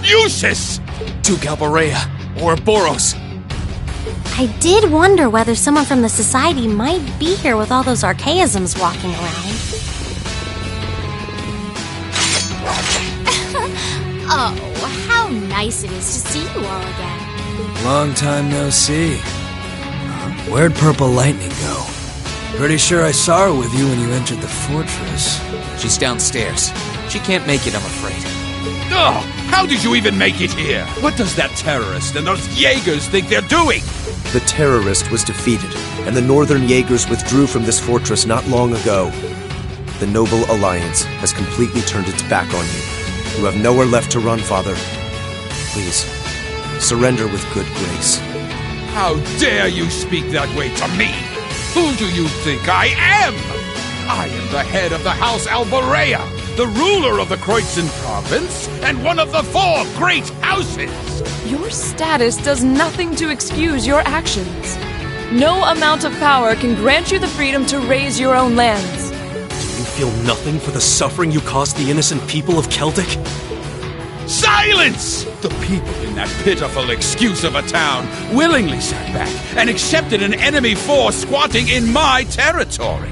Useless! To Galbarea or Boros. I did wonder whether someone from the Society might be here with all those archaisms walking around. Oh, how nice it is to see you all again. Long time no see. Where'd Purple Lightning go? Pretty sure I saw her with you when you entered the fortress. She's downstairs. She can't make it, I'm afraid. Ugh! How did you even make it here? What does that terrorist and those Jaegers think they're doing? The terrorist was defeated, and the Northern Jaegers withdrew from this fortress not long ago. The Noble Alliance has completely turned its back on you. You have nowhere left to run, Father. Please, surrender with good grace. How dare you speak that way to me? Who do you think I am? I am the head of the House Albarea, the ruler of the Kreutzen province, and one of the 4 great houses! Your status does nothing to excuse your actions. No amount of power can grant you the freedom to raise your own lands. Do you feel nothing for the suffering you caused the innocent people of Celtic? Silence! The people in that pitiful excuse of a town willingly sat back and accepted an enemy force squatting in my territory.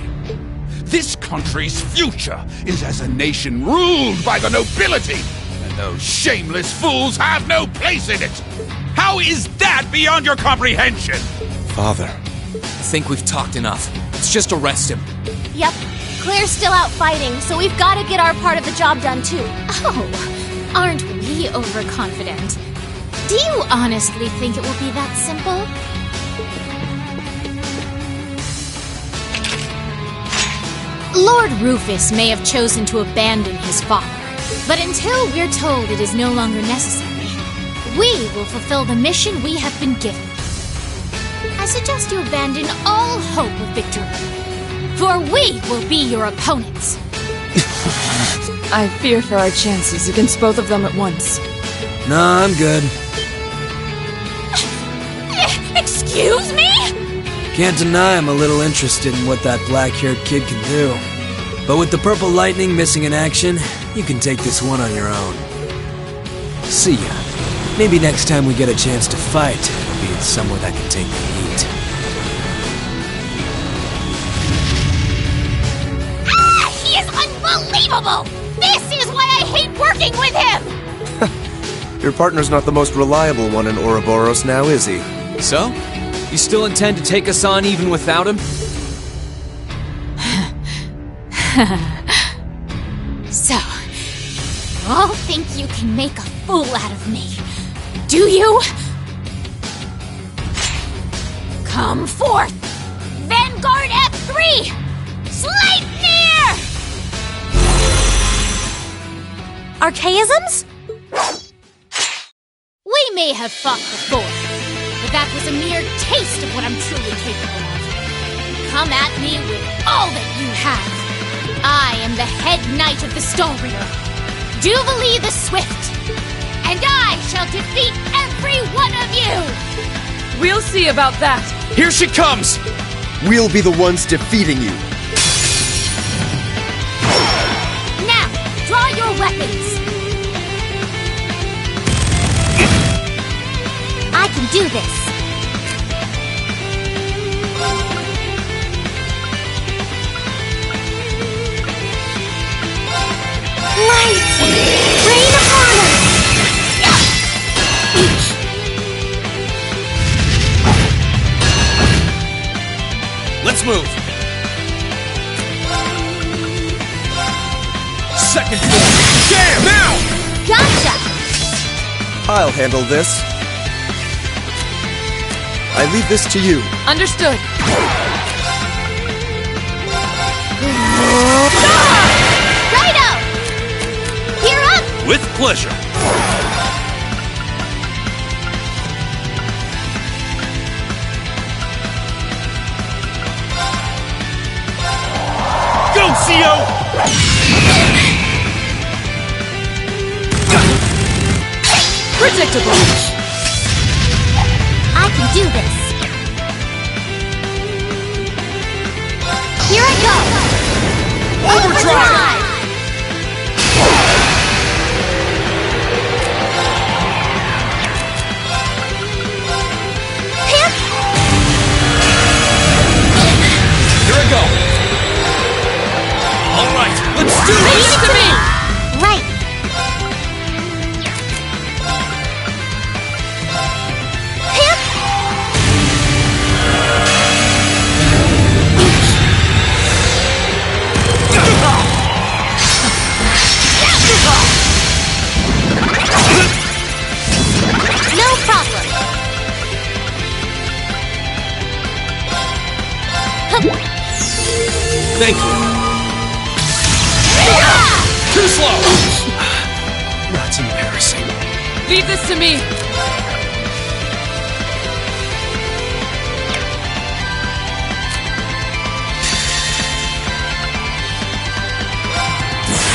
This country's future is as a nation ruled by the nobility, and those shameless fools have no place in it. How is that beyond your comprehension? Father. I think we've talked enough. Let's just arrest him. Yep, Claire's still out fighting, so we've got to get our part of the job done too. Oh, aren't we overconfident? Do you honestly think it will be that simple? Lord Rufus may have chosen to abandon his father, but until we're told it is no longer necessary, we will fulfill the mission we have been given. I suggest you abandon all hope of victory, for we will be your opponents. I fear for our chances against both of them at once. Nah, I'm good. Excuse me? Can't deny I'm a little interested in what that black-haired kid can do. But with the Purple Lightning missing in action, you can take this one on your own. See ya. Maybe next time we get a chance to fight, it'll be somewhere that can take the heat. Ah! He is unbelievable! This is why I hate working with him! Your partner's not the most reliable one in Ouroboros now, is he? So? You still intend to take us on even without him? So, you all think you can make a fool out of me, do you? Come forth! Vanguard F3! Sleipnir! Archaisms? We may have fought before, but that was a mere taste of what I'm truly capable of. Come at me with all that you have. I am the head knight of the Stalrier, Jubilee the Swift, and I shall defeat every one of you! We'll see about that. Here she comes! We'll be the ones defeating you. Now, draw your weapons! I can do this! Light! Rain upon us! Let's move! Second floor! Jam! Now! Gotcha! I'll handle this. I leave this to you. Understood. Righto! Gear up! With pleasure! Go, CO! Predictable. I can do this. Here I go! Overdrive! Do this to me! Right. Hip! No problem. Thank you. Too slow! That's embarrassing. Leave this to me!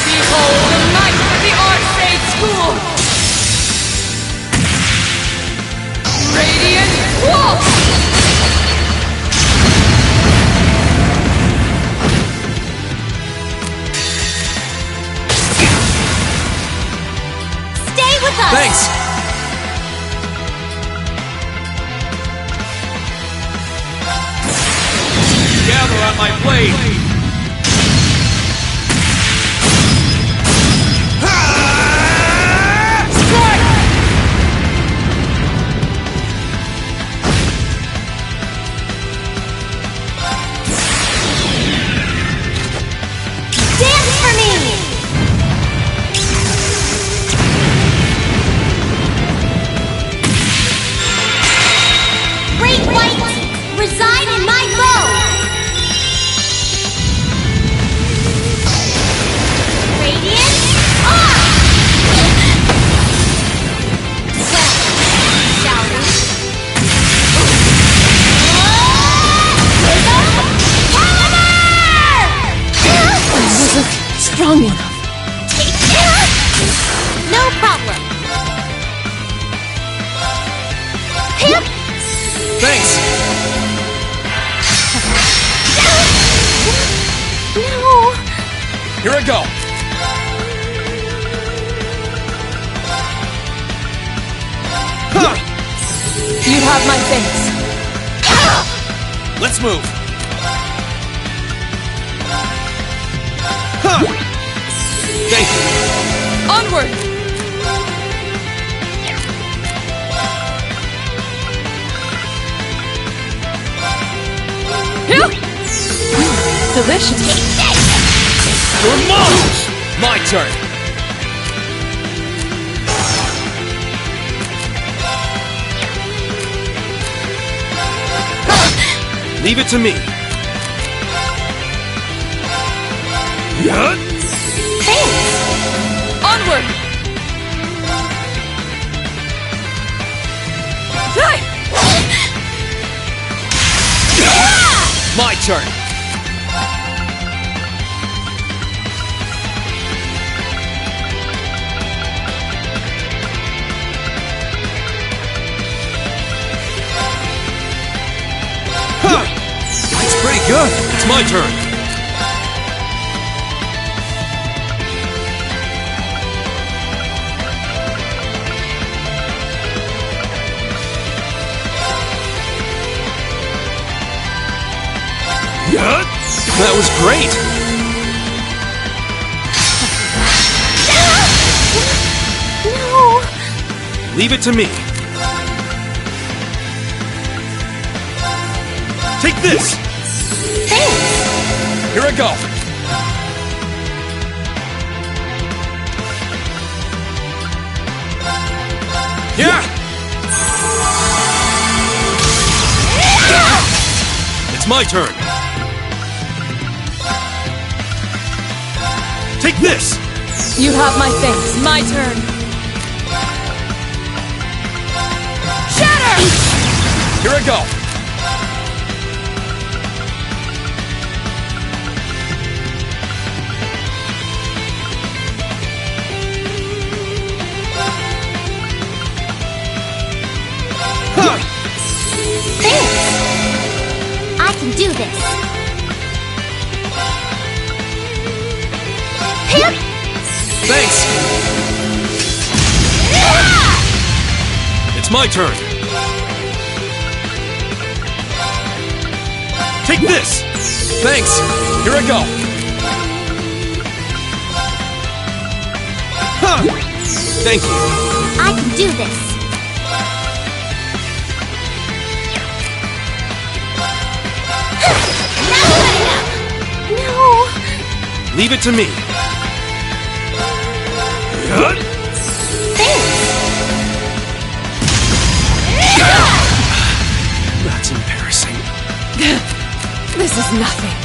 Behold the might of the Archfade School! Radiant Walk! Stay with us! Thanks! Gather on my blade! Dance for me! Great White, reside in my bow! Radiant, on! Shall we? Strong enough. Take it! No problem. Hip! Thanks! No! Here I go! You have my thanks. Let's move! Thank you. Onward! Phew! Delicious. You're mine! My turn. Leave it to me. Onward! Hey! My turn. That's pretty good. It's my turn. That was great! No! Leave it to me. Take this! Thanks! Here I go! Yeah! It's my turn. Take this! You have my thanks. My turn. Shatter! Here I go! Thanks! I can do this. Hip! Thanks! It's my turn. Take this! Thanks! Here I go! Thank you. I can do this. No. Leave it to me. That's embarrassing. This is nothing.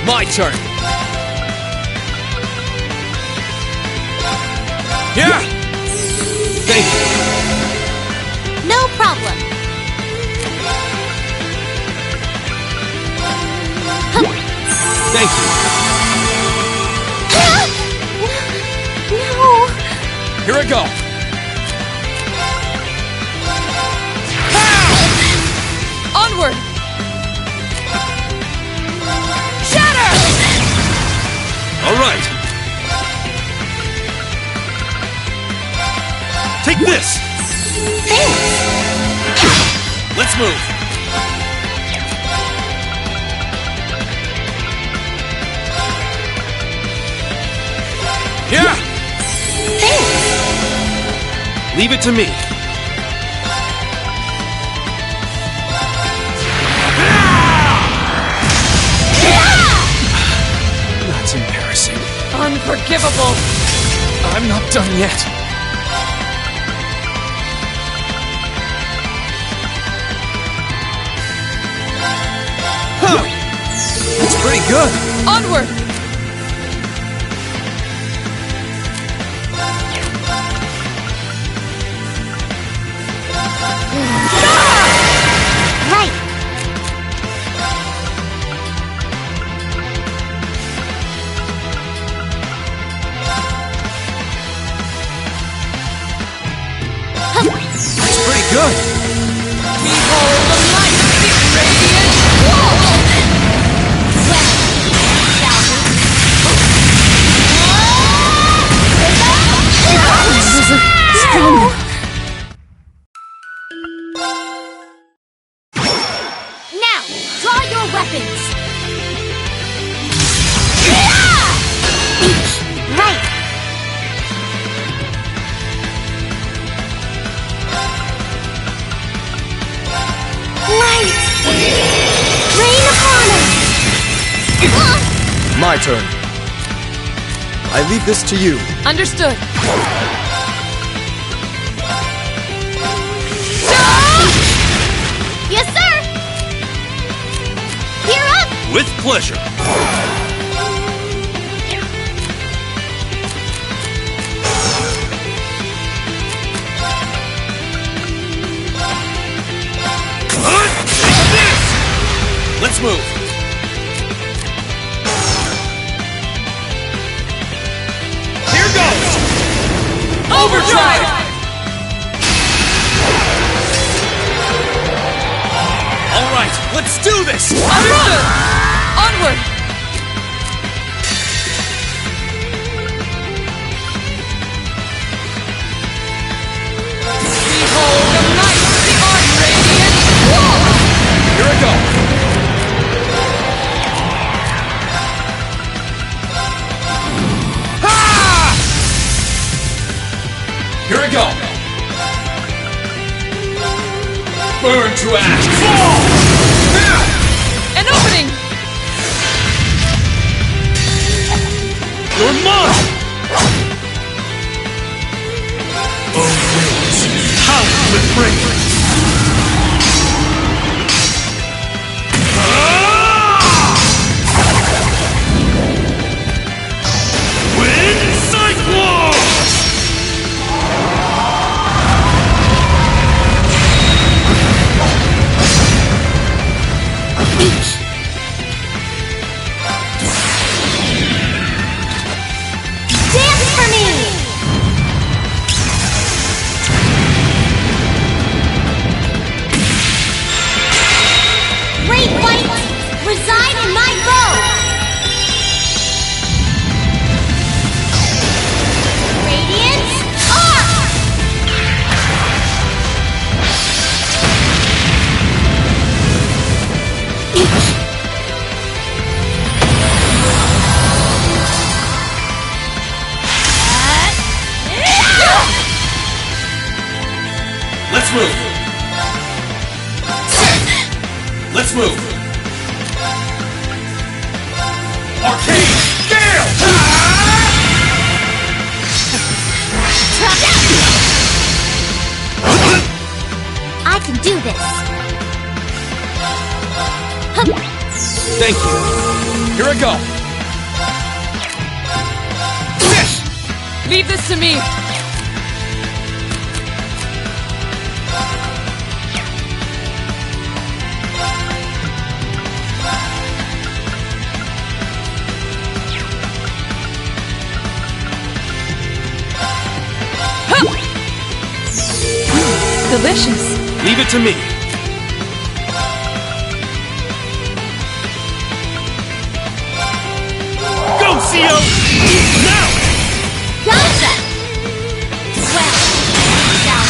My turn. Yeah. Thank you. No problem. Thank you. No. Here I go. Onward! Shatter! All right. Take this. Let's move. Yeah. Leave it to me. That's embarrassing. Unforgivable! I'm not done yet. Huh. That's pretty good. Onward! Right. That's pretty good. Behold the light of the radiant wall! Now, draw your weapons! Right. Light. Rain upon us. My turn. I leave this to you. Understood. Yes, sir! Gear up! With pleasure. Let's move. Here goes. Overdrive! All right, let's do this. Understood! Onward! Behold the light of the radiant wall! Here I go. Ha! Here I go. Burn to ash. Fall! Now! An opening! You're mine! Oh, winds, howl with rage! Wind cyclone! Dance for me. Let's move! Arcane Gale! I can do this. Thank you. Here I go. Leave this to me! Delicious. Leave it to me. Go, CO! Now! Gotcha! Well, shall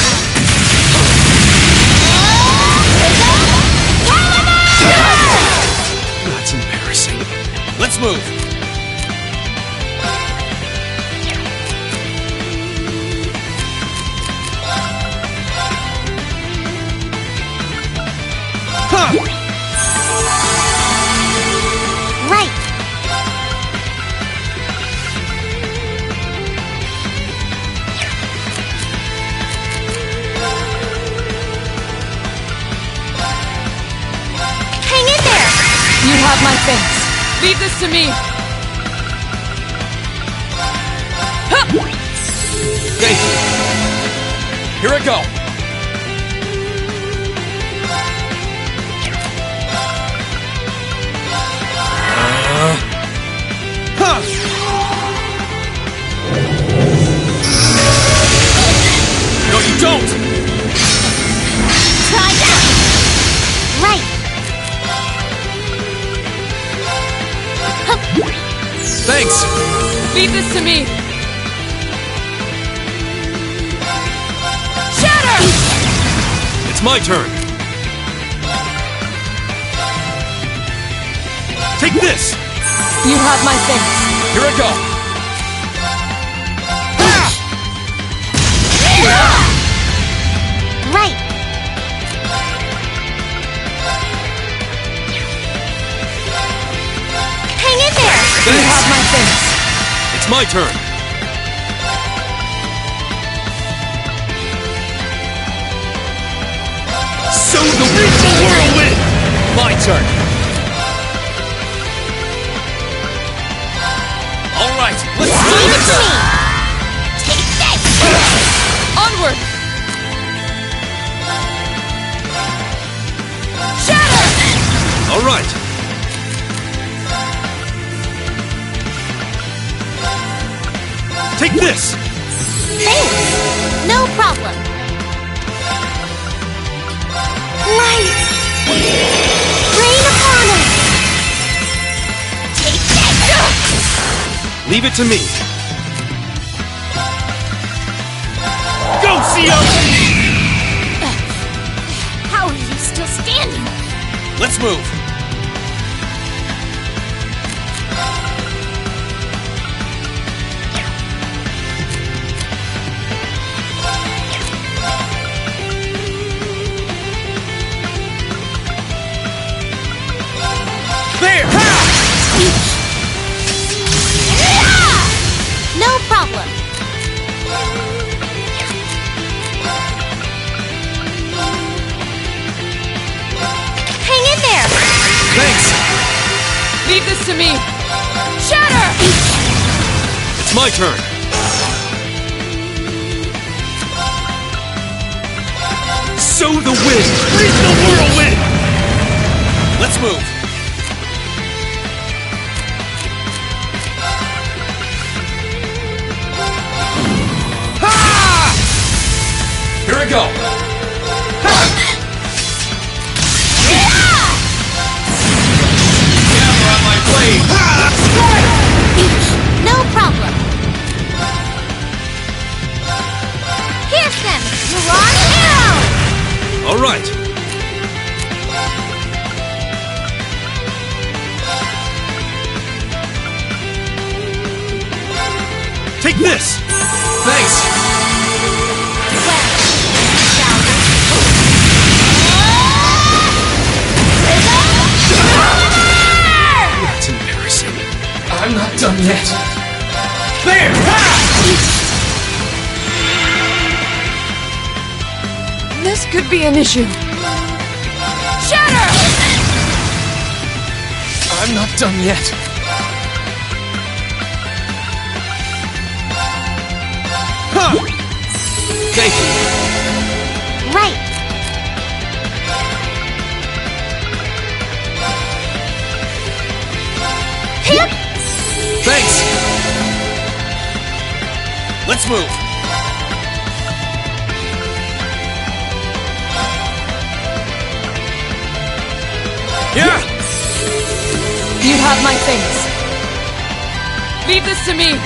That's embarrassing. Let's move! Huh! Right. Hang in there! You have my thanks. Leave this to me! Thank you. Here I go. Huh! No, you don't! Try that! Right. Thanks. Leave this to me! Shatter! It's my turn. Take this! You have my thanks. Here I go. Right. Hang in there! You have my thanks. It's my turn. So the whirlwind! My turn. All right, let's Leave move it to it! me! Take this! Onward! Shatter! All right. Take this! Thanks! No problem! Light! Rain upon us! Take this! Leave it to me. Go, CO! How are you still standing? Let's move. There! No problem! Hang in there! Thanks. Leave this to me! Shatter! It's my turn. Sow the wind! Reach the whirlwind! Let's move. Ha! Here I go. Hammer on my blade. No problem! Pierce them! Miran arrow! All right. Take this. Thanks. Well, shall we? yet. There! This could be an issue. Shatter! I'm not done yet. Huh. Thank you. Right. Thanks. Let's move. Yeah! You have my thanks. Leave this to me.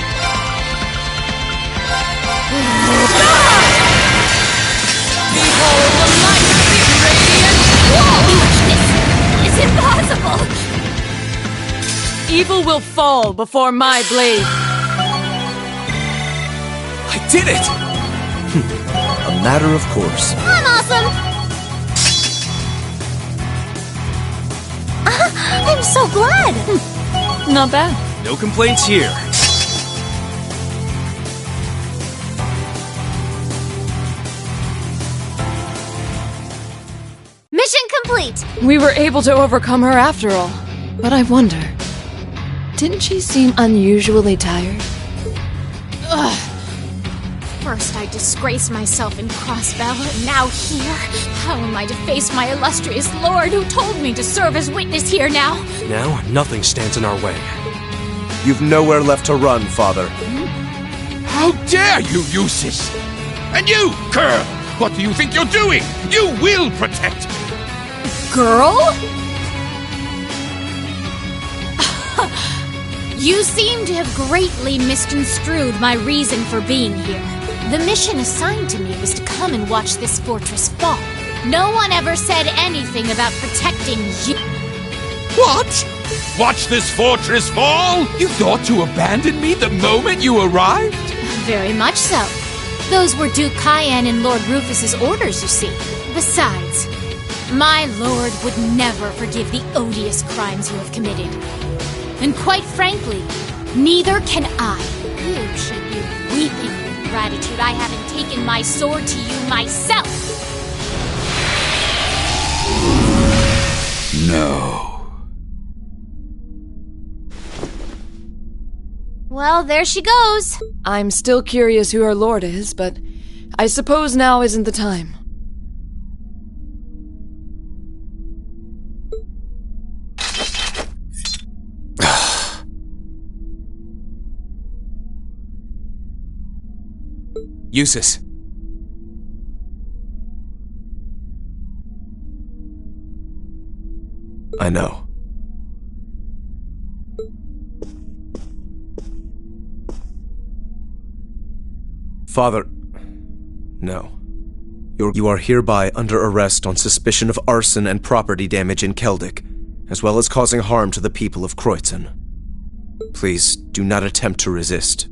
Behold the might of the radiant wall! This is impossible! Evil will fall before my blade. I did it! A matter of course. I'm awesome! I'm so glad! Not bad. No complaints here. Mission complete! We were able to overcome her after all. But I wonder, didn't she seem unusually tired? First I disgrace myself in Crossbell, and now here? How am I to face my illustrious lord who told me to serve as witness here now? Now, nothing stands in our way. You've nowhere left to run, Father. How dare you, Eustace! And you, girl! What do you think you're doing? You will protect me! Girl? You seem to have greatly misconstrued my reason for being here. The mission assigned to me was to come and watch this fortress fall. No one ever said anything about protecting you. What? Watch this fortress fall? You thought to abandon me the moment you arrived? Very much so. Those were Duke Cayenne and Lord Rufus's orders, you see. Besides, my lord would never forgive the odious crimes you have committed. And quite frankly, neither can I. You should be weeping with gratitude I haven't taken my sword to you myself. No. Well, there she goes. I'm still curious who her lord is, but I suppose now isn't the time. Eustace. I know. Father, no. You are hereby under arrest on suspicion of arson and property damage in Keldic, as well as causing harm to the people of Kreutzen. Please do not attempt to resist.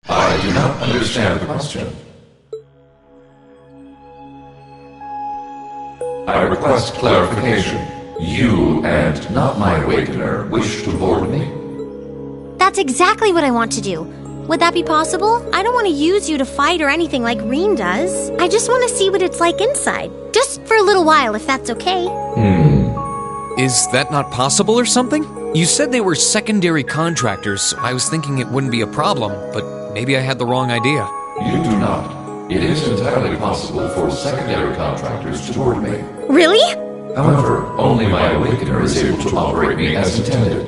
I do not understand the question. I request clarification. You and not my awakener wish to board me? That's exactly what I want to do. Would that be possible? I don't want to use you to fight or anything like Reen does. I just want to see what it's like inside. Just for a little while, if that's okay. Is that not possible or something? You said they were secondary contractors, so I was thinking it wouldn't be a problem, but maybe I had the wrong idea. You do not. It is entirely possible for secondary contractors to board me. Really? However, only my awakener is able to operate me as intended.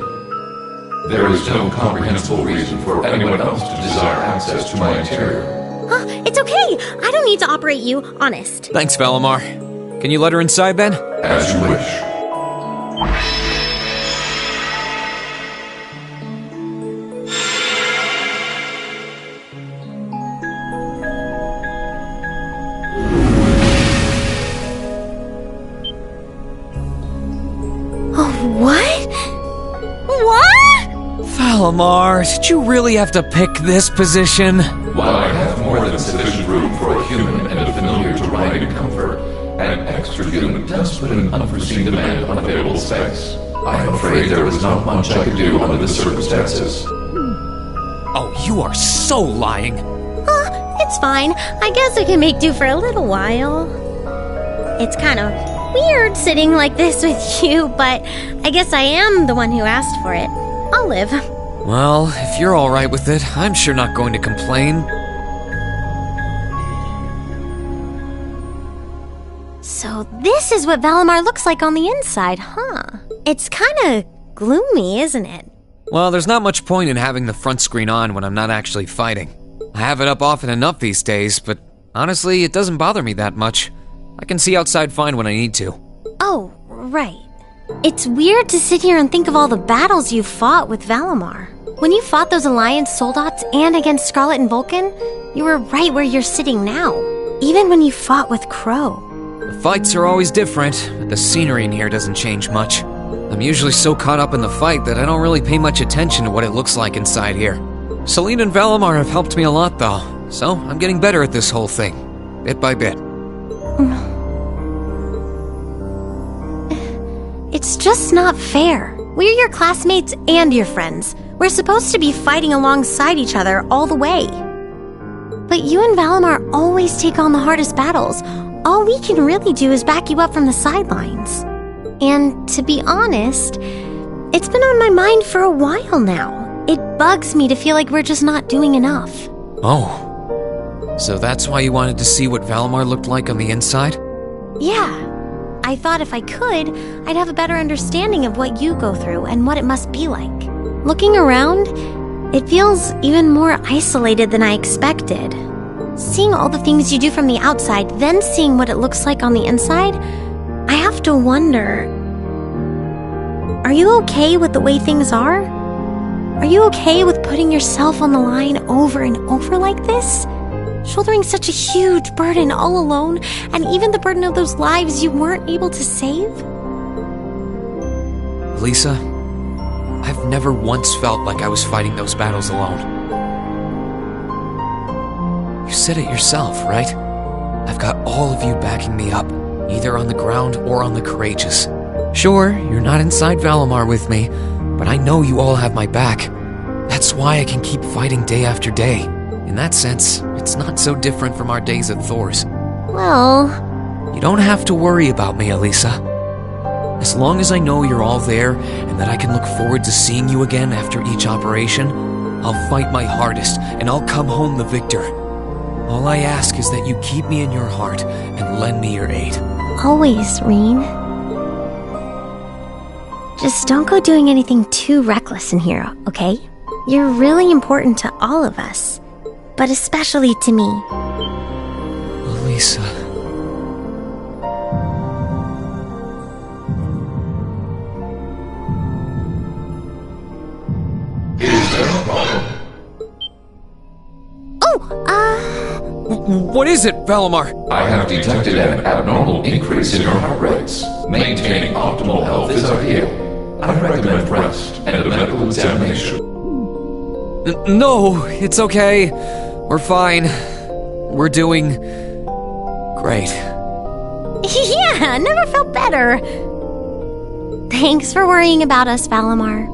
There is no comprehensible reason for anyone else to desire access to my interior. Huh? It's okay. I don't need to operate you, honest. Thanks, Valimar. Can you let her inside, Ben? As you wish. What? What? Valimar, did you really have to pick this position? While I have more than sufficient room for a human and a familiar to ride in comfort, an extra human does put an unforeseen demand on available space. I am afraid there is not much I could do under the circumstances. Oh, you are so lying. It's fine. I guess we can make do for a little while. It's kind of weird sitting like this with you, but I guess I am the one who asked for it. I'll live. Well, if you're alright with it, I'm sure not going to complain. So this is what Valimar looks like on the inside, huh? It's kind of gloomy, isn't it? Well, there's not much point in having the front screen on when I'm not actually fighting. I have it up often enough these days, but honestly, it doesn't bother me that much. I can see outside fine when I need to. Oh, right. It's weird to sit here and think of all the battles you've fought with Valimar. When you fought those Alliance soldats and against Scarlet and Vulcan, you were right where you're sitting now. Even when you fought with Crow. The fights are always different, but the scenery in here doesn't change much. I'm usually so caught up in the fight that I don't really pay much attention to what it looks like inside here. Celine and Valimar have helped me a lot, though, so I'm getting better at this whole thing, bit by bit. It's just not fair. We're your classmates and your friends. We're supposed to be fighting alongside each other all the way. But you and Valimar always take on the hardest battles. All we can really do is back you up from the sidelines. And to be honest, it's been on my mind for a while now. It bugs me to feel like we're just not doing enough. Oh. So that's why you wanted to see what Valimar looked like on the inside? Yeah. I thought if I could, I'd have a better understanding of what you go through and what it must be like. Looking around, it feels even more isolated than I expected. Seeing all the things you do from the outside, then seeing what it looks like on the inside, I have to wonder, are you okay with the way things are? Are you okay with putting yourself on the line over and over like this? Shouldering such a huge burden all alone, and even the burden of those lives you weren't able to save? Lisa, I've never once felt like I was fighting those battles alone. You said it yourself, right? I've got all of you backing me up, either on the ground or on the courageous. Sure, you're not inside Valimar with me, but I know you all have my back. That's why I can keep fighting day after day. In that sense, it's not so different from our days at Thor's. Well... You don't have to worry about me, Elisa. As long as I know you're all there, and that I can look forward to seeing you again after each operation, I'll fight my hardest, and I'll come home the victor. All I ask is that you keep me in your heart, and lend me your aid. Always, Reen. Just don't go doing anything too reckless in here, okay? You're really important to all of us. But especially to me. Elisa. Is there a problem? What is it, Valimar? I have detected an abnormal increase in your heart rates. Maintaining optimal health is ideal. I recommend rest and a medical examination. No, it's okay. We're fine. We're doing... great. Yeah, never felt better. Thanks for worrying about us, Valimar.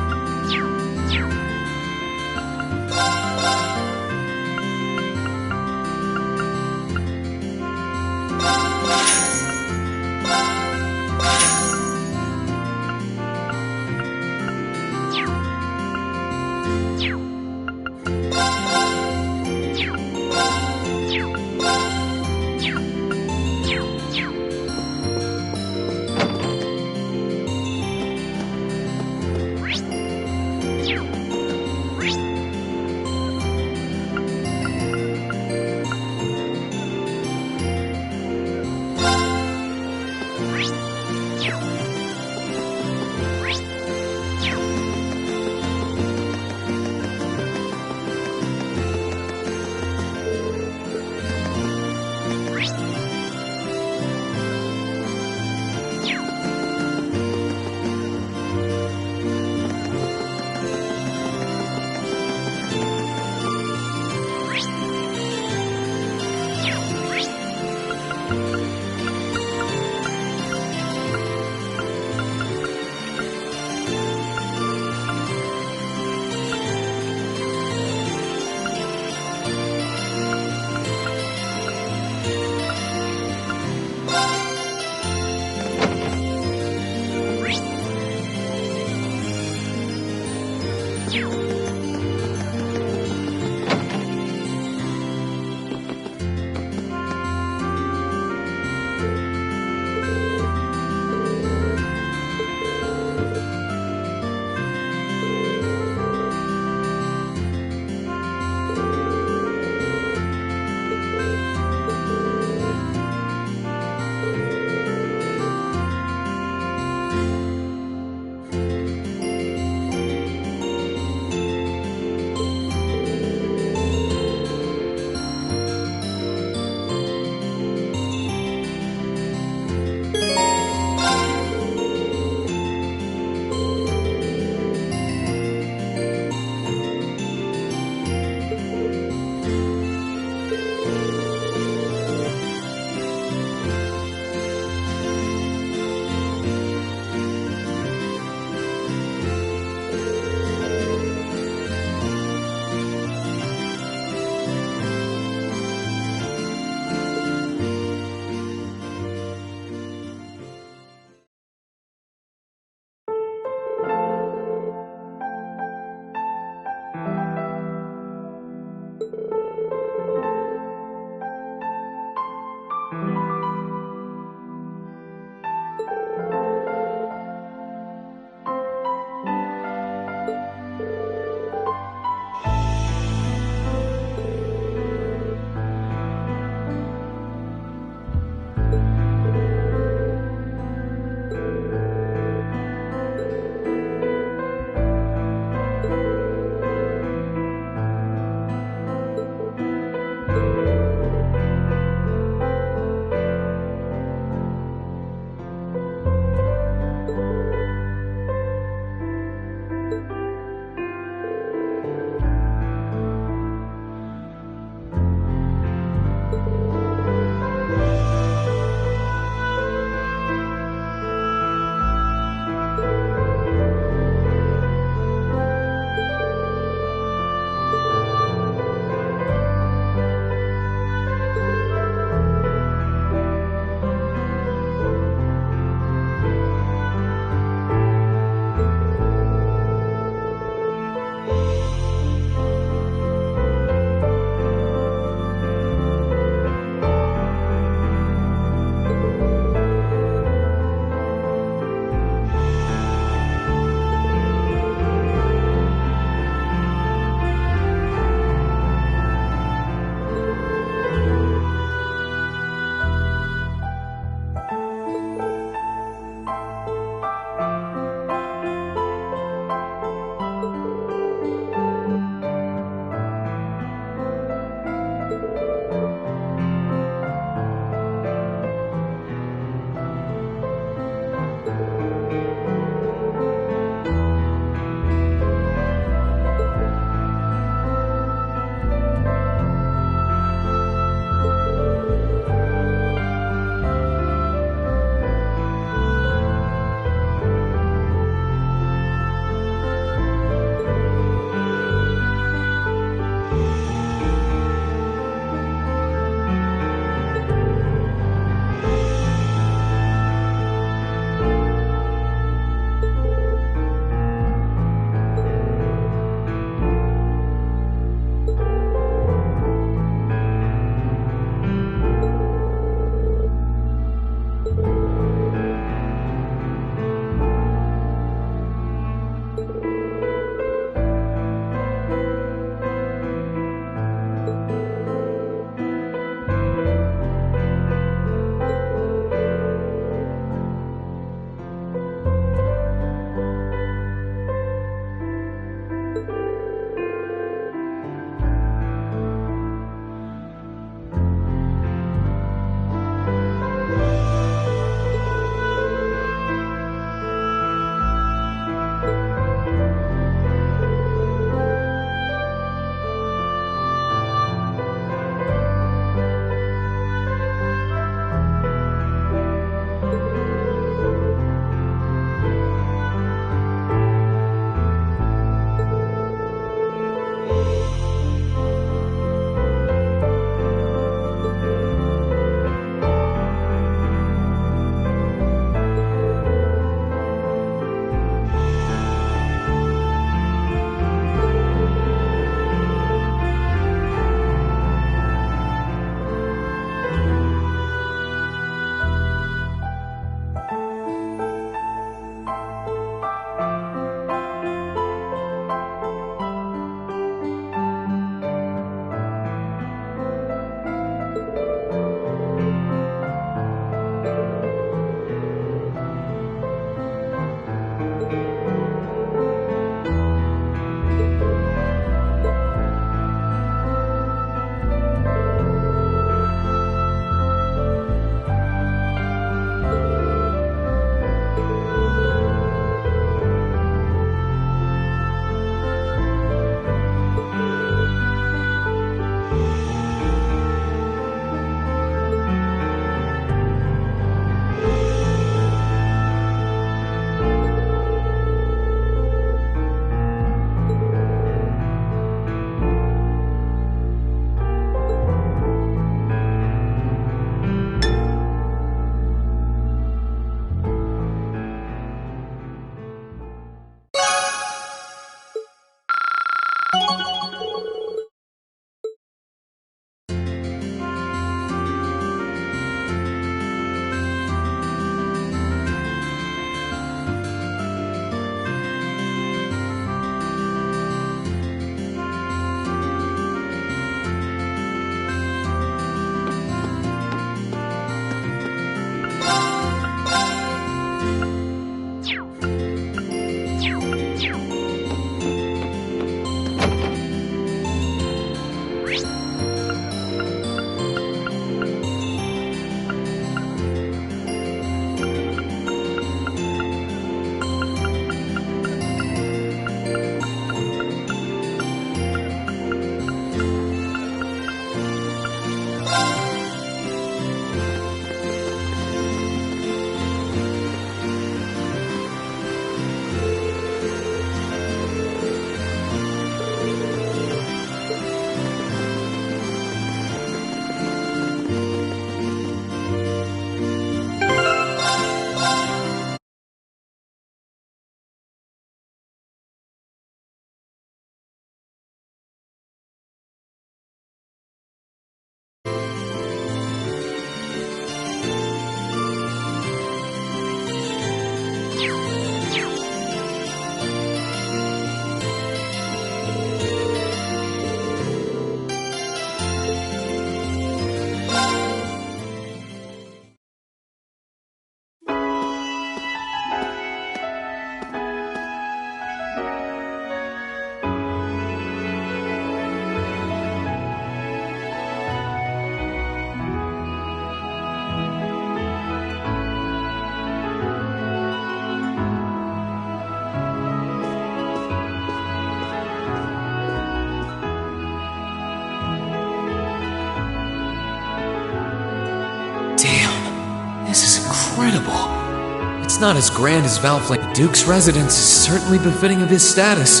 incredible. It's not as grand as Valflame. The Duke's residence is certainly befitting of his status.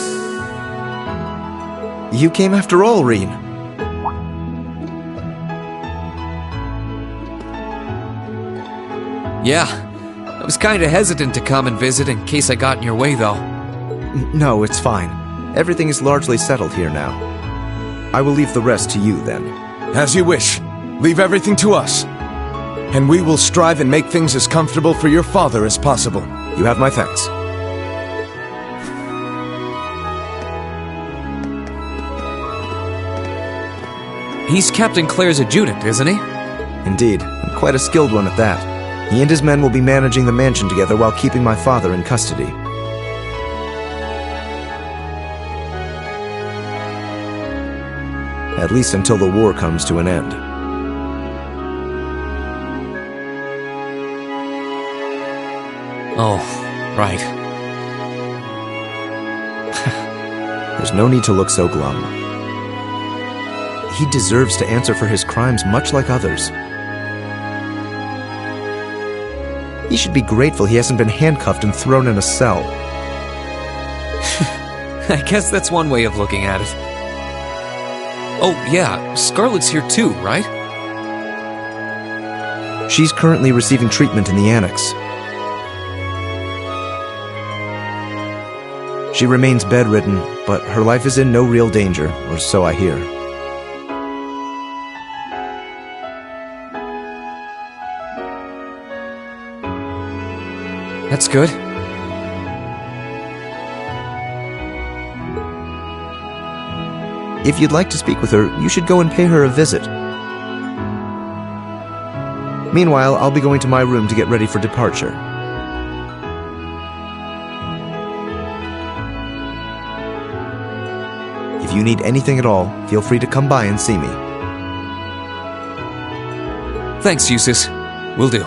You came after all, Reen. Yeah, I was kinda hesitant to come and visit in case I got in your way, though. No, it's fine. Everything is largely settled here now. I will leave the rest to you, then. As you wish. Leave everything to us. And we will strive and make things as comfortable for your father as possible. You have my thanks. He's Captain Claire's adjutant, isn't he? Indeed, and quite a skilled one at that. He and his men will be managing the mansion together while keeping my father in custody. At least until the war comes to an end. Oh, right. There's no need to look so glum. He deserves to answer for his crimes much like others. He should be grateful he hasn't been handcuffed and thrown in a cell. I guess that's one way of looking at it. Oh, yeah, Scarlet's here too, right? She's currently receiving treatment in the annex. She remains bedridden, but her life is in no real danger, or so I hear. That's good. If you'd like to speak with her, you should go and pay her a visit. Meanwhile, I'll be going to my room to get ready for departure. If you need anything at all, feel free to come by and see me. Thanks, Eustace. Will do.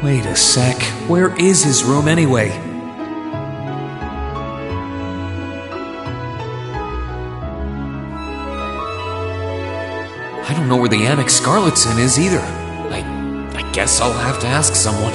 Wait a sec. Where is his room anyway? I don't know where the Annex Scarlet's in is either. I guess I'll have to ask someone.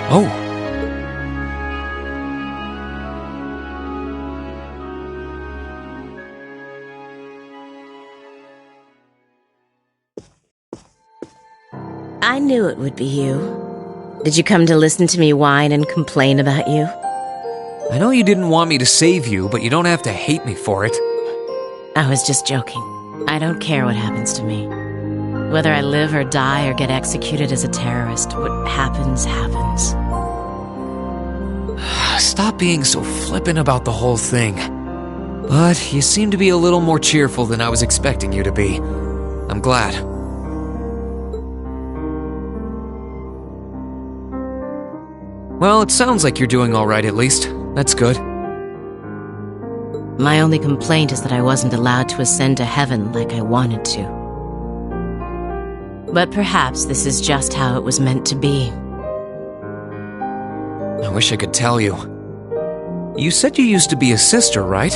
Oh. I knew it would be you. Did you come to listen to me whine and complain about you? I know you didn't want me to save you, but you don't have to hate me for it. I was just joking. I don't care what happens to me. Whether I live or die or get executed as a terrorist, what happens, happens. Stop being so flippant about the whole thing. But you seem to be a little more cheerful than I was expecting you to be. I'm glad. Well, it sounds like you're doing all right at least. That's good. My only complaint is that I wasn't allowed to ascend to heaven like I wanted to. But perhaps this is just how it was meant to be. I wish I could tell you. You said you used to be a sister, right?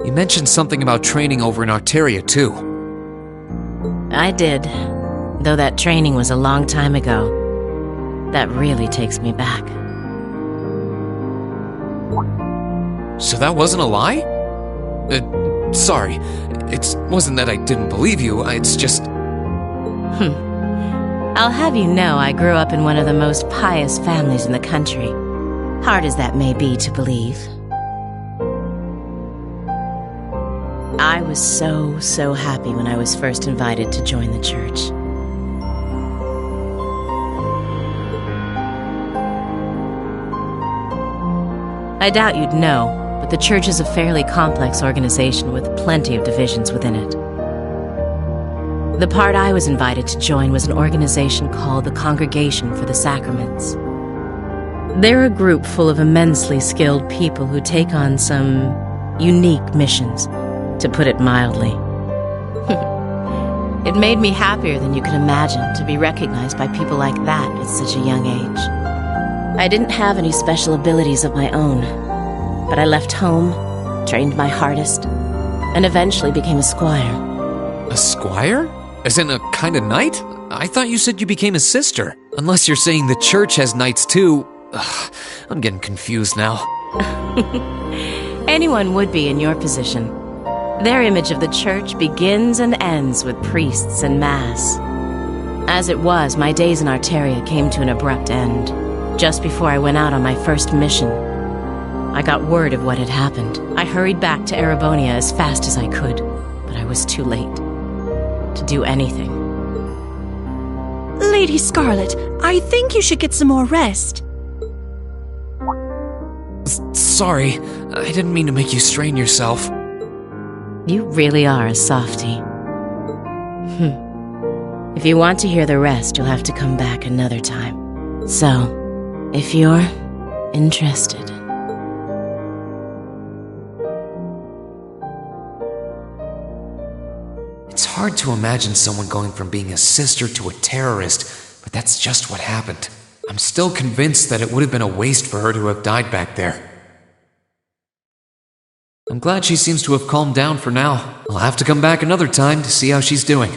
You mentioned something about training over in Arteria, too. I did, though that training was a long time ago. That really takes me back. So that wasn't a lie? Sorry. It wasn't that I didn't believe you, it's just... I'll have you know I grew up in one of the most pious families in the country. Hard as that may be to believe. I was so happy when I was first invited to join the church. I doubt you'd know, but the church is a fairly complex organization with plenty of divisions within it. The part I was invited to join was an organization called the Congregation for the Sacraments. They're a group full of immensely skilled people who take on some unique missions, to put it mildly. It made me happier than you could imagine to be recognized by people like that at such a young age. I didn't have any special abilities of my own, but I left home, trained my hardest, and eventually became a squire. A squire? As in a kind of knight? I thought you said you became a sister. Unless you're saying the church has knights too. Ugh, I'm getting confused now. Anyone would be in your position. Their image of the church begins and ends with priests and mass. As it was, my days in Arteria came to an abrupt end. Just before I went out on my first mission, I got word of what had happened. I hurried back to Erebonia as fast as I could, but I was too late to do anything. Lady Scarlet, I think you should get some more rest. Sorry, I didn't mean to make you strain yourself. You really are a softie. If you want to hear the rest, you'll have to come back another time. So, if you're interested. It's hard to imagine someone going from being a sister to a terrorist, but that's just what happened. I'm still convinced that it would have been a waste for her to have died back there. I'm glad she seems to have calmed down for now. I'll have to come back another time to see how she's doing.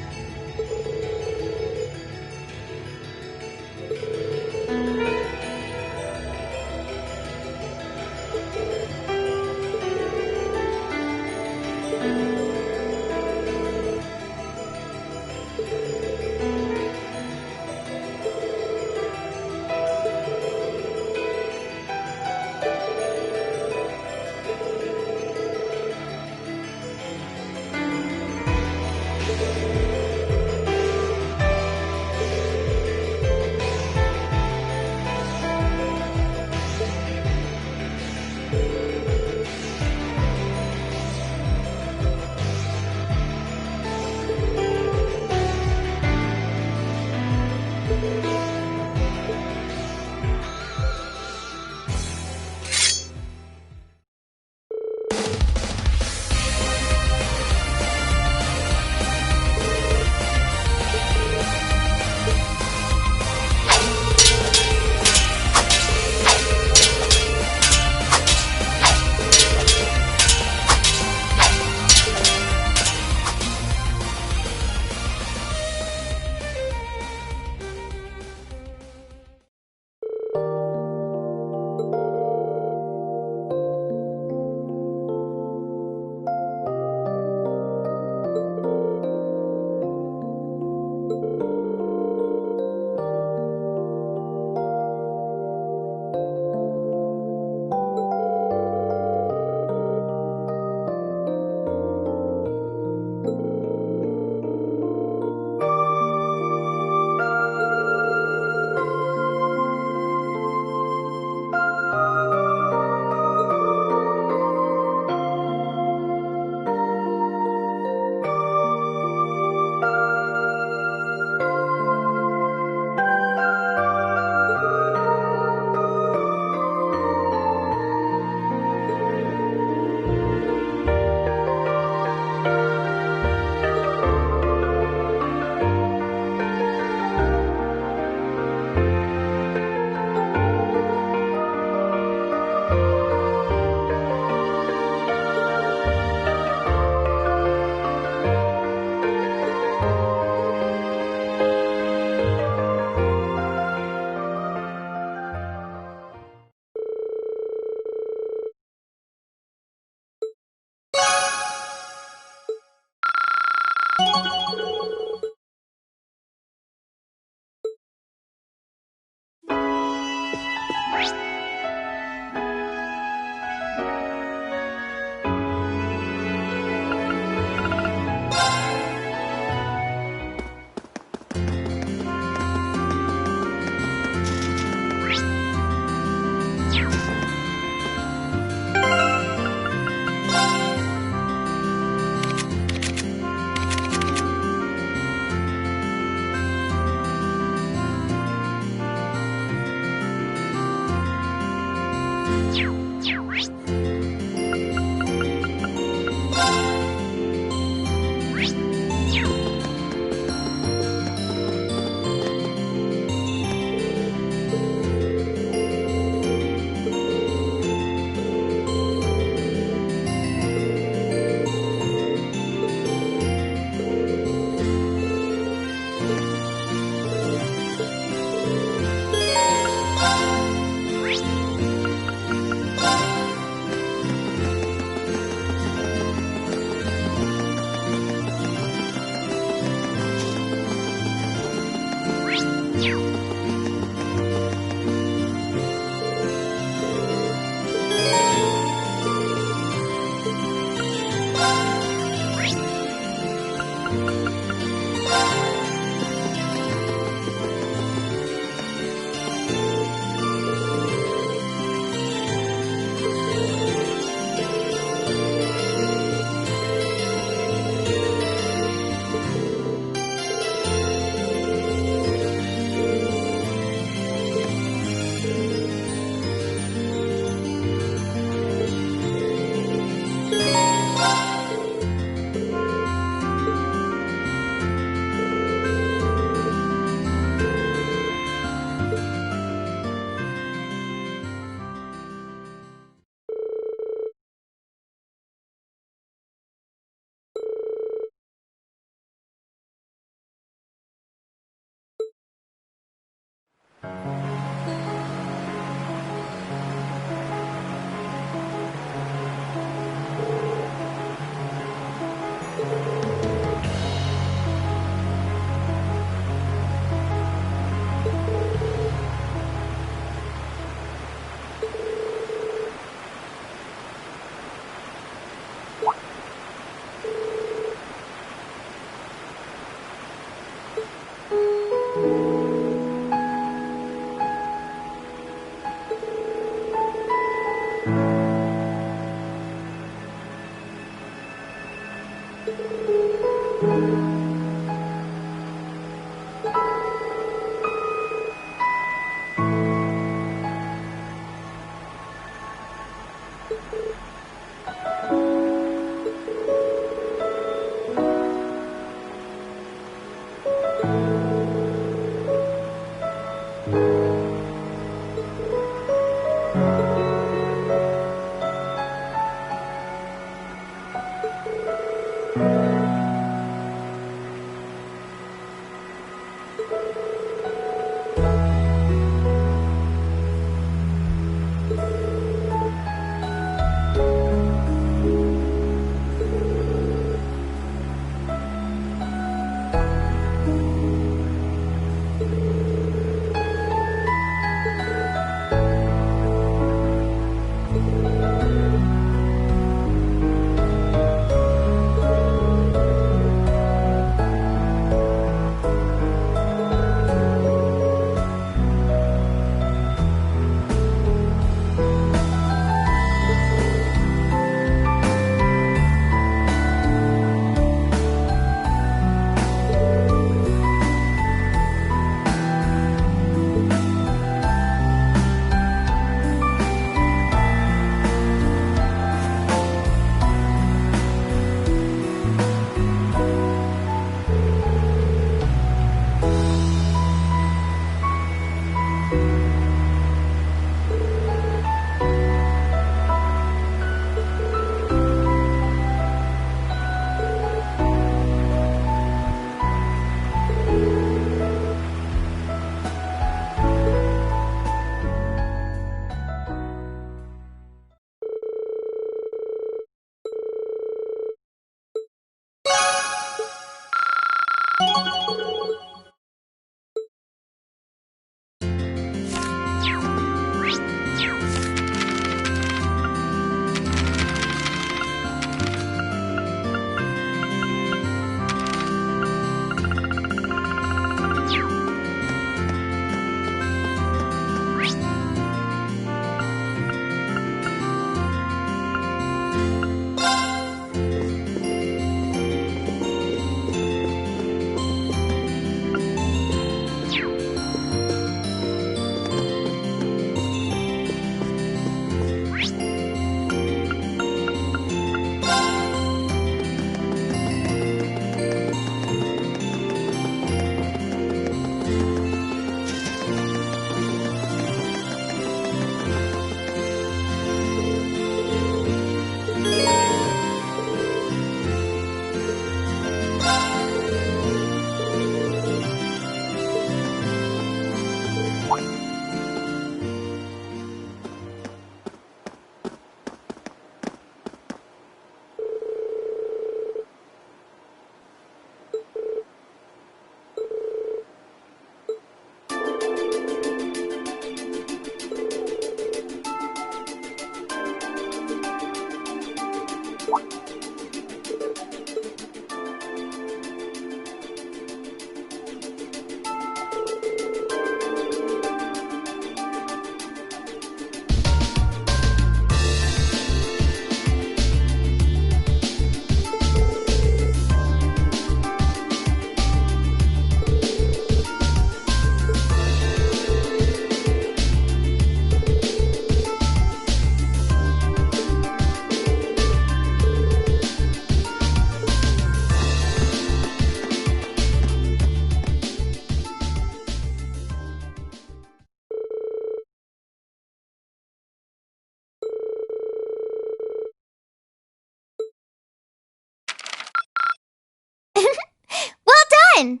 in.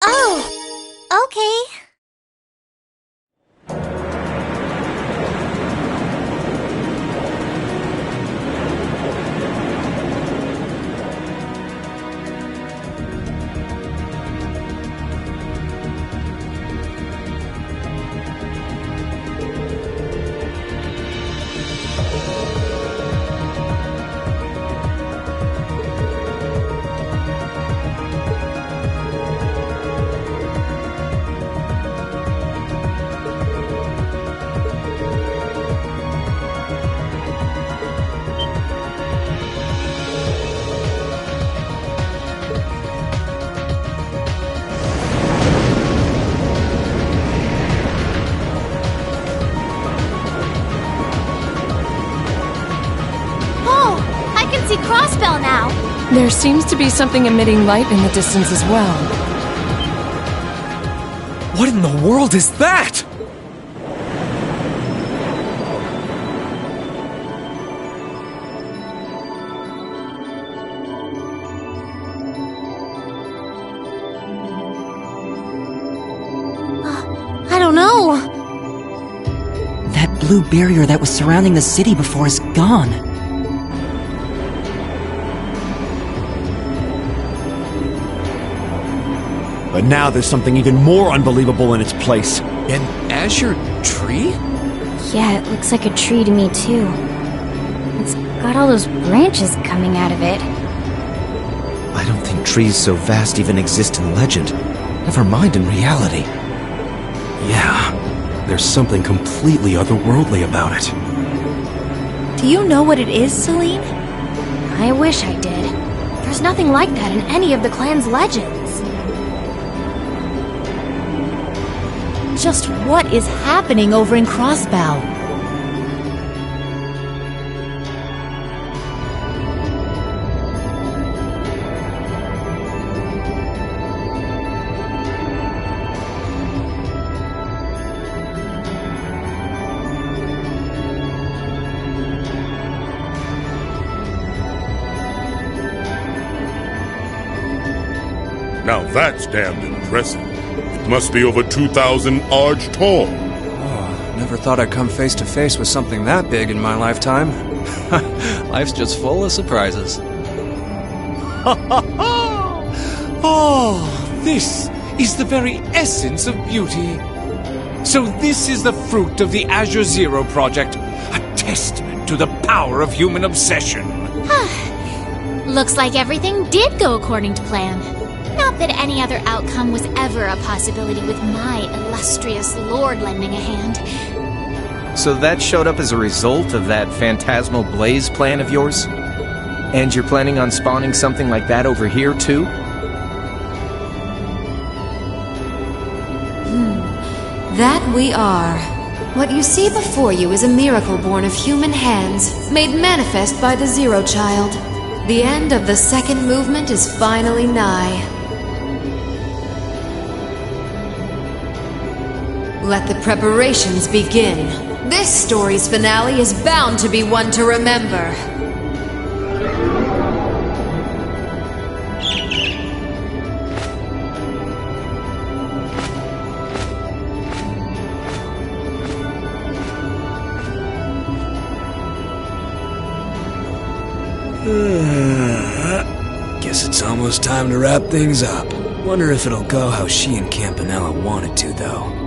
Oh, okay. Crossbell now. There seems to be something emitting light in the distance as well. What in the world is that? I don't know. That blue barrier that was surrounding the city before is gone. But now there's something even more unbelievable in its place. An azure tree? Yeah, it looks like a tree to me too. It's got all those branches coming out of it. I don't think trees so vast even exist in legend. Never mind in reality. Yeah, there's something completely otherworldly about it. Do you know what it is, Celine? I wish I did. There's nothing like that in any of the clan's legends. Just what is happening over in Crossbow? Now that's damned impressive. It must be over 2,000 arge tall. Oh, never thought I'd come face to face with something that big in my lifetime. Life's just full of surprises. Oh, this is the very essence of beauty. So this is the fruit of the Azure Zero project, a testament to the power of human obsession. Looks like everything did go according to plan. Not that any other outcome was ever a possibility with my illustrious lord lending a hand. So that showed up as a result of that phantasmal blaze plan of yours? And you're planning on spawning something like that over here, too? That we are. What you see before you is a miracle born of human hands, made manifest by the Zero Child. The end of the second movement is finally nigh. Let the preparations begin. This story's finale is bound to be one to remember. Guess it's almost time to wrap things up. Wonder if it'll go how she and Campanella wanted to, though.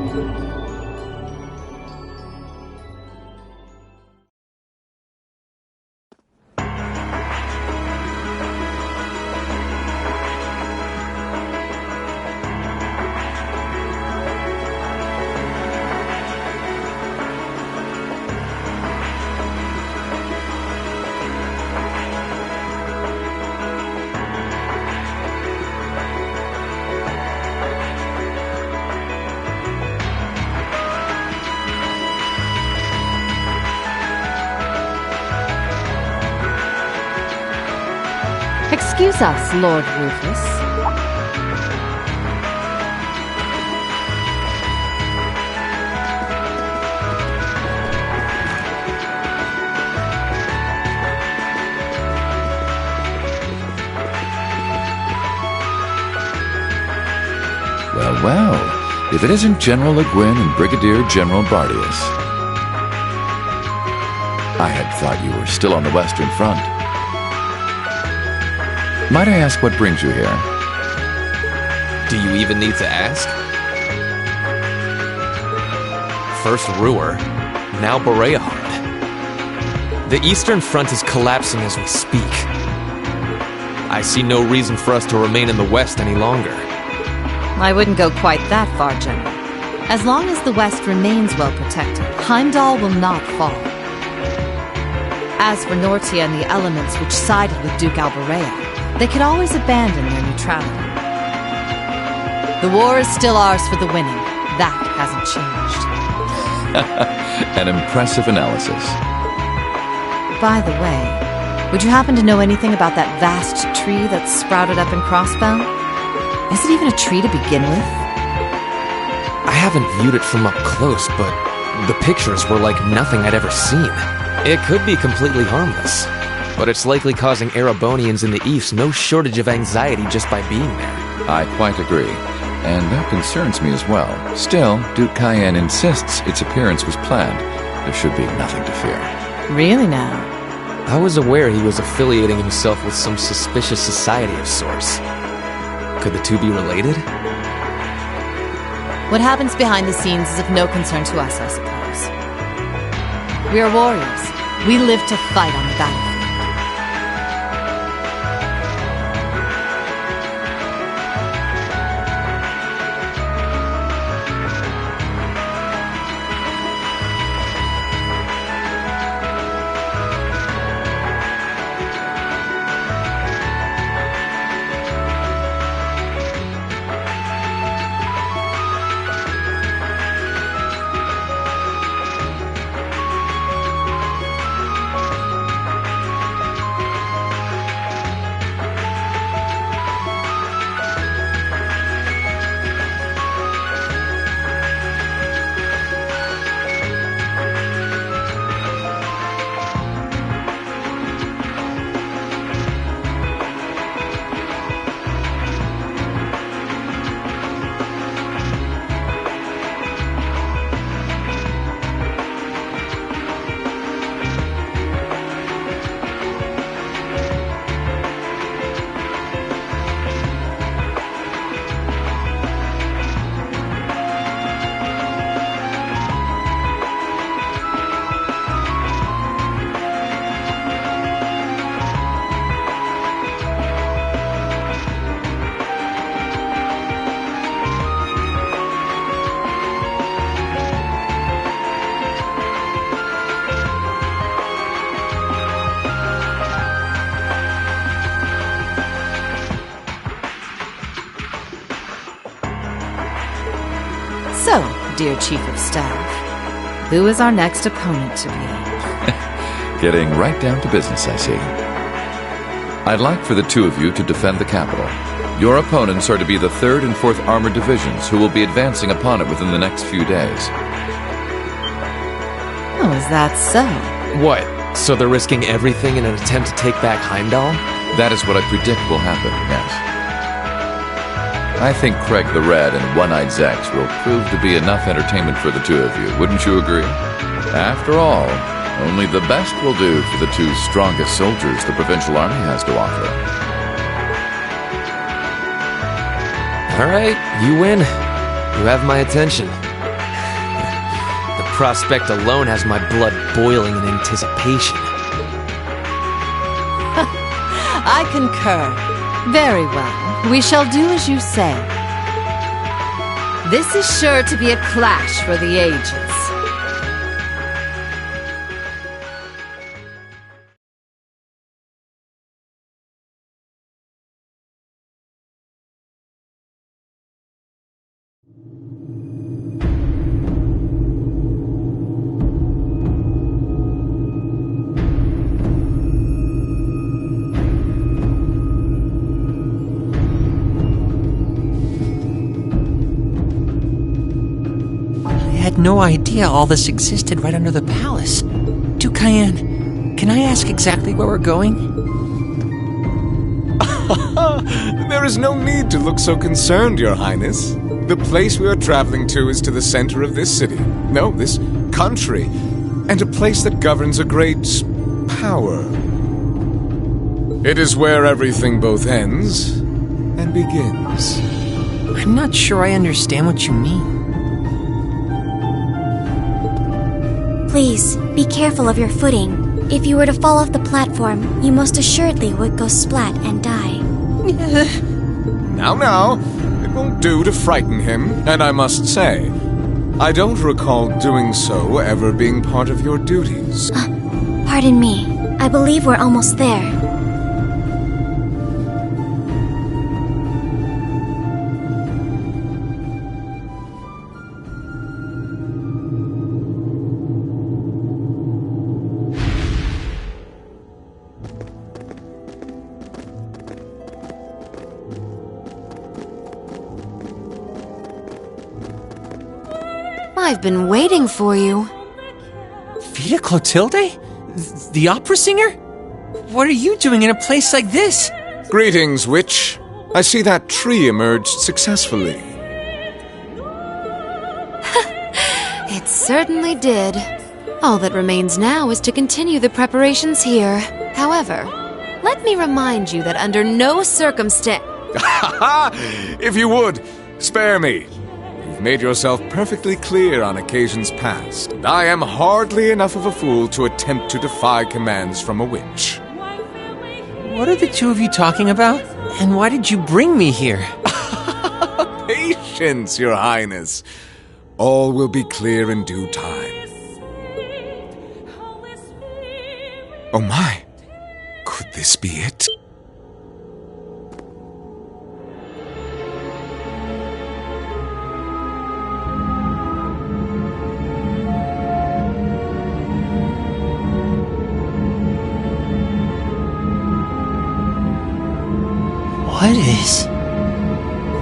Excuse us, Lord Rufus. Well, well, if it isn't General Le Guin and Brigadier General Bardius. I had thought you were still on the Western Front. Might I ask what brings you here? Do you even need to ask? First Ruhr, now Bereahard. The Eastern Front is collapsing as we speak. I see no reason for us to remain in the West any longer. I wouldn't go quite that far, General. As long as the West remains well protected, Heimdall will not fall. As for Nortia and the elements which sided with Duke Alberea, they could always abandon their neutrality. The war is still ours for the winning. That hasn't changed. An impressive analysis. By the way, would you happen to know anything about that vast tree that's sprouted up in Crossbow? Is it even a tree to begin with? I haven't viewed it from up close, but the pictures were like nothing I'd ever seen. It could be completely harmless, but it's likely causing Erebonians in the East no shortage of anxiety just by being there. I quite agree, and that concerns me as well. Still, Duke Cayenne insists its appearance was planned. There should be nothing to fear. Really now? I was aware he was affiliating himself with some suspicious society of sorts. Could the two be related? What happens behind the scenes is of no concern to us, I suppose. We are warriors. We live to fight on the battlefield. So, dear Chief of Staff, who is our next opponent to be? Getting right down to business, I see. I'd like for the two of you to defend the capital. Your opponents are to be the 3rd and 4th Armored Divisions, who will be advancing upon it within the next few days. Oh, is that so? What? So they're risking everything in an attempt to take back Heimdall? That is what I predict will happen, yes. I think Craig the Red and One-Eyed Zex will prove to be enough entertainment for the two of you, wouldn't you agree? After all, only the best will do for the two strongest soldiers the Provincial Army has to offer. All right, you win. You have my attention. The prospect alone has my blood boiling in anticipation. I concur. Very well. We shall do as you say. This is sure to be a clash for the ages. I had no idea all this existed right under the palace. Duke Cayenne, can I ask exactly where we're going? There is no need to look so concerned, Your Highness. The place we are traveling to is to the center of this city. No, this country. And a place that governs a great power. It is where everything both ends and begins. I'm not sure I understand what you mean. Please, be careful of your footing. If you were to fall off the platform, you most assuredly would go splat and die. Now, it won't do to frighten him, and I must say, I don't recall doing so ever being part of your duties. Pardon me. I believe we're almost there. I've been waiting for you. Vita Clotilde? The opera singer? What are you doing in a place like this? Greetings, witch. I see that tree emerged successfully. It certainly did. All that remains now is to continue the preparations here. However, let me remind you that under no circumstance... If you would, spare me. You've made yourself perfectly clear on occasions past, and I am hardly enough of a fool to attempt to defy commands from a witch. What are the two of you talking about? And why did you bring me here? Patience, Your Highness. All will be clear in due time. Oh my, could this be it?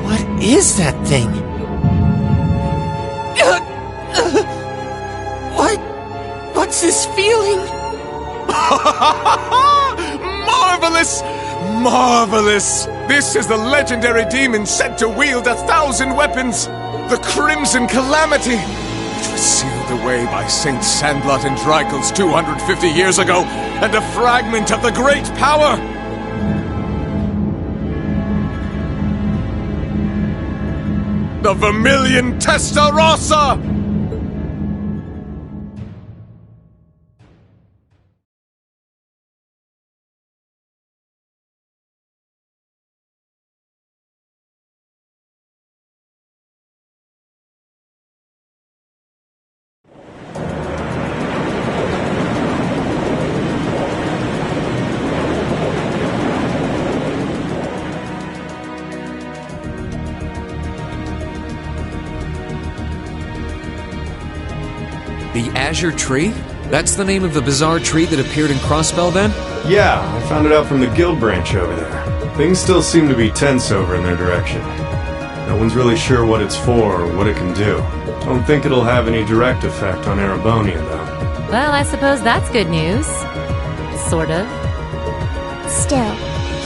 What is that thing? What's this feeling? Marvelous! Marvelous! This is the legendary demon said to wield 1,000 weapons, the Crimson Calamity, which was sealed away by Saint Sandlot and Dreikel's 250 years ago, and a fragment of the great power. The Vermilion Testarossa! The Azure Tree? That's the name of the bizarre tree that appeared in Crossbell, then? Yeah, I found it out from the guild branch over there. Things still seem to be tense over in their direction. No one's really sure what it's for or what it can do. Don't think it'll have any direct effect on Erebonia, though. Well, I suppose that's good news. Sort of. Still,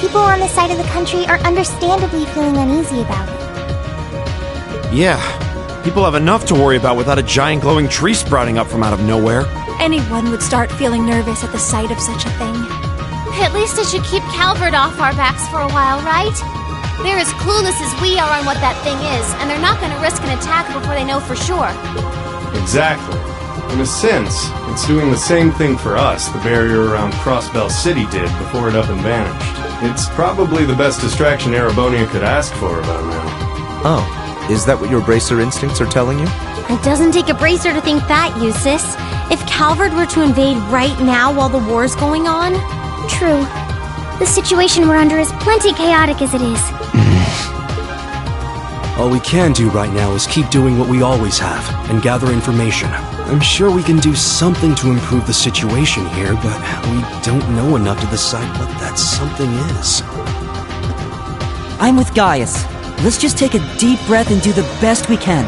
people on this side of the country are understandably feeling uneasy about it. Yeah, people have enough to worry about without a giant glowing tree sprouting up from out of nowhere. Anyone would start feeling nervous at the sight of such a thing. At least it should keep Calvert off our backs for a while, right? They're as clueless as we are on what that thing is, and they're not going to risk an attack before they know for sure. Exactly. In a sense, it's doing the same thing for us the barrier around Crossbell City did before it up and vanished. It's probably the best distraction Erebonia could ask for about now. Oh, is that what your bracer instincts are telling you? It doesn't take a bracer to think that, Eustace. If Calvert were to invade right now while the war's going on... True. The situation we're under is plenty chaotic as it is. All we can do right now is keep doing what we always have, and gather information. I'm sure we can do something to improve the situation here, but we don't know enough to decide what that something is. I'm with Gaius. Let's just take a deep breath and do the best we can.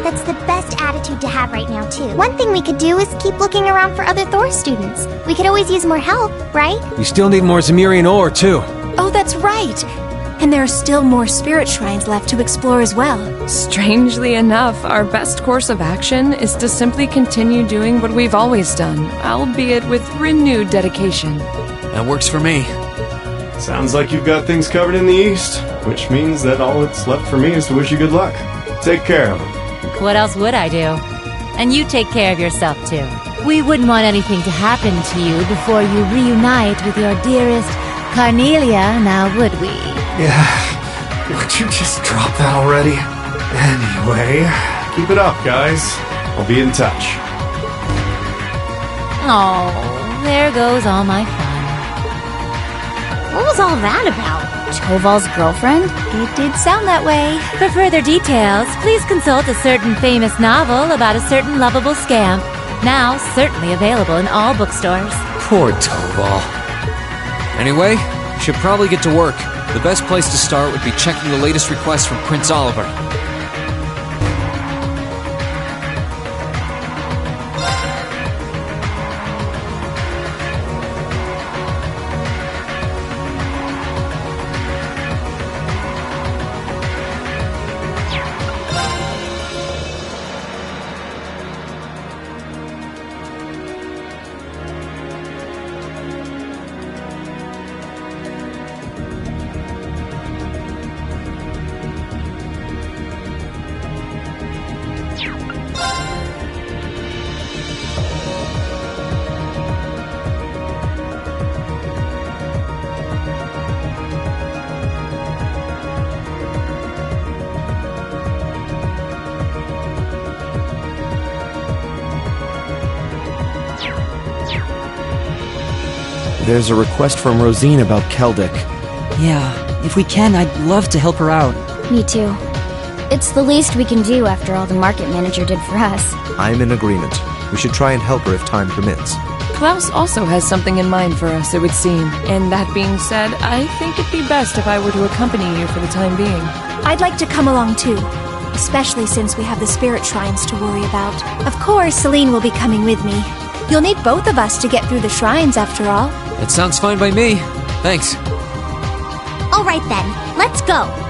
That's the best attitude to have right now, too. One thing we could do is keep looking around for other Thor students. We could always use more help, right? We still need more Zemirian ore, too. Oh, that's right! And there are still more spirit shrines left to explore as well. Strangely enough, our best course of action is to simply continue doing what we've always done, albeit with renewed dedication. That works for me. Sounds like you've got things covered in the east, which means that all that's left for me is to wish you good luck. Take care of them. What else would I do? And you take care of yourself, too. We wouldn't want anything to happen to you before you reunite with your dearest Carnelia, now would we? Yeah, would you just drop that already? Anyway, keep it up, guys. I'll be in touch. Oh, there goes all my fun. What was all that about? Toval's girlfriend? It did sound that way. For further details, please consult a certain famous novel about a certain lovable scamp. Now certainly available in all bookstores. Poor Toval. Anyway, we should probably get to work. The best place to start would be checking the latest request from Prince Oliver. There's a request from Rosine about Keldic. Yeah, if we can, I'd love to help her out. Me too. It's the least we can do after all the market manager did for us. I'm in agreement. We should try and help her if time permits. Klaus also has something in mind for us, it would seem. And that being said, I think it'd be best if I were to accompany you for the time being. I'd like to come along too, especially since we have the spirit shrines to worry about. Of course, Celine will be coming with me. You'll need both of us to get through the shrines after all. That sounds fine by me. Thanks. All right then, let's go.